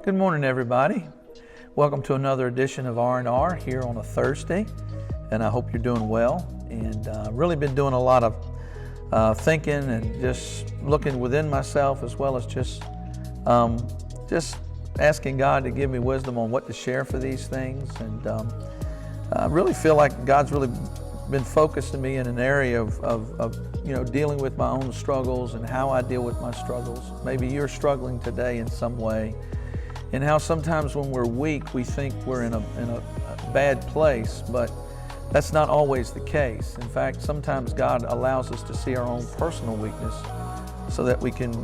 Good morning, everybody. Welcome to another edition of R&R here on a Thursday, and I hope you're doing well. And really been doing a lot of thinking and just looking within myself, as well as just asking God to give me wisdom on what to share for these things. And I really feel like God's really been focusing me in an area of dealing with my own struggles and how I deal with my struggles. Maybe you're struggling today in some way, and how sometimes when we're weak, we think we're in a bad place, but that's not always the case. In fact, sometimes God allows us to see our own personal weakness so that we can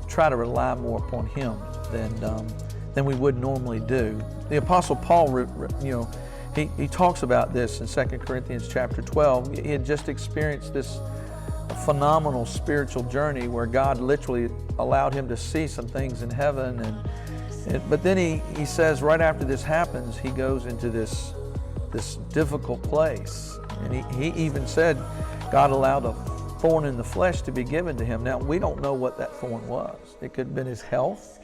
try to rely more upon Him than we would normally do. The Apostle Paul, he talks about this in 2 Corinthians chapter 12. He had just experienced this phenomenal spiritual journey where God literally allowed him to see some things in heaven. But then he says right after this happens, he goes into this difficult place. And he even said God allowed a thorn in the flesh to be given to him. Now, we don't know what that thorn was. It could have been his health.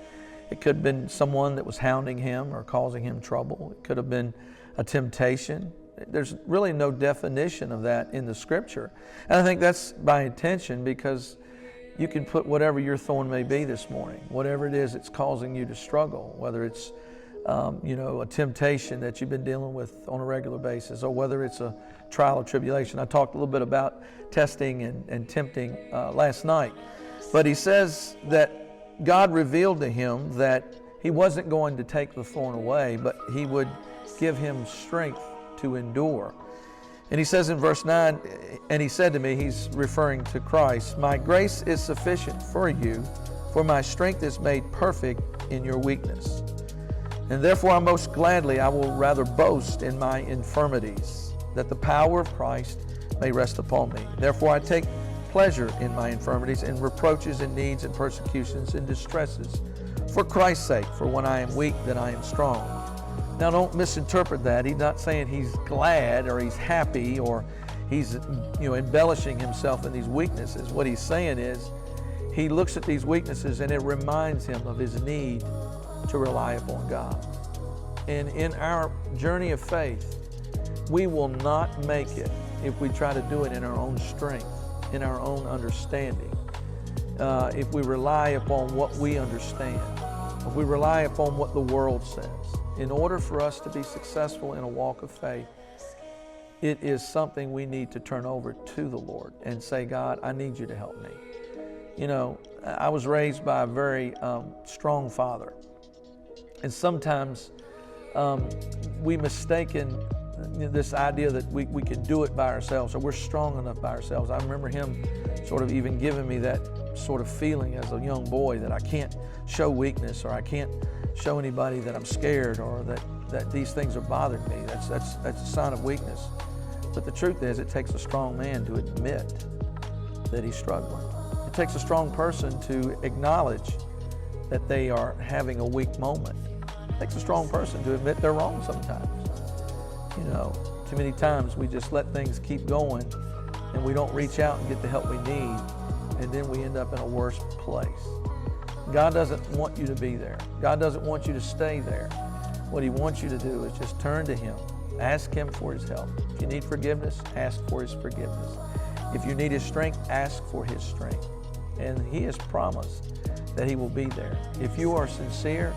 It could have been someone that was hounding him or causing him trouble. It could have been a temptation. There's really no definition of that in the Scripture. And I think that's by intention, because you can put whatever your thorn may be this morning, whatever it is that's causing you to struggle, whether it's a temptation that you've been dealing with on a regular basis, or whether it's a trial or tribulation. I talked a little bit about testing and tempting last night. But he says that God revealed to him that he wasn't going to take the thorn away, but he would give him strength to endure. And he says in verse 9, and he said to me, he's referring to Christ, "My grace is sufficient for you, for my strength is made perfect in your weakness. And therefore most gladly I will rather boast in my infirmities, that the power of Christ may rest upon me. Therefore I take pleasure in my infirmities, in reproaches, in needs, and persecutions, and distresses, for Christ's sake. For when I am weak, then I am strong." Now, don't misinterpret that. He's not saying he's glad or he's happy or he's embellishing himself in these weaknesses. What he's saying is he looks at these weaknesses and it reminds him of his need to rely upon God. And in our journey of faith, we will not make it if we try to do it in our own strength, in our own understanding. If we rely upon what we understand, if we rely upon what the world says. In order for us to be successful in a walk of faith, it is something we need to turn over to the Lord and say, "God, I need you to help me." I was raised by a very strong father. And sometimes we mistaken this idea that we can do it by ourselves, or we're strong enough by ourselves. I remember him sort of even giving me that sort of feeling as a young boy that I can't show weakness, or I can't show anybody that I'm scared, or that these things are bothering me. That's a sign of weakness. But the truth is, it takes a strong man to admit that he's struggling. It takes a strong person to acknowledge that they are having a weak moment. It takes a strong person to admit they're wrong sometimes. Too many times we just let things keep going and we don't reach out and get the help we need, and then we end up in a worse place. God doesn't want you to be there. God doesn't want you to stay there. What He wants you to do is just turn to Him. Ask Him for His help. If you need forgiveness, ask for His forgiveness. If you need His strength, ask for His strength. And He has promised that He will be there. If you are sincere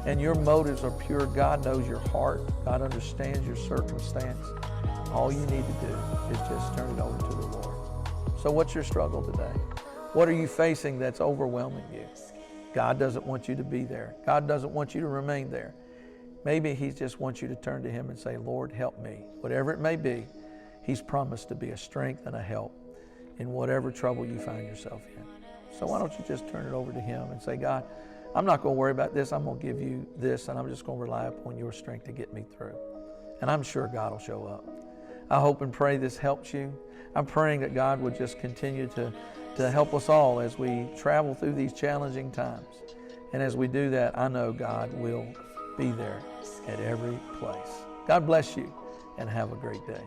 and your motives are pure, God knows your heart. God understands your circumstance. All you need to do is just turn it over to the Lord. So what's your struggle today? What are you facing that's overwhelming you? God doesn't want you to be there. God doesn't want you to remain there. Maybe He just wants you to turn to Him and say, "Lord, help me." Whatever it may be, He's promised to be a strength and a help in whatever trouble you find yourself in. So why don't you just turn it over to Him and say, "God, I'm not going to worry about this. I'm going to give you this, and I'm just going to rely upon your strength to get me through." And I'm sure God will show up. I hope and pray this helps you. I'm praying that God would just continue to help us all as we travel through these challenging times. And as we do that, I know God will be there at every place. God bless you, and have a great day.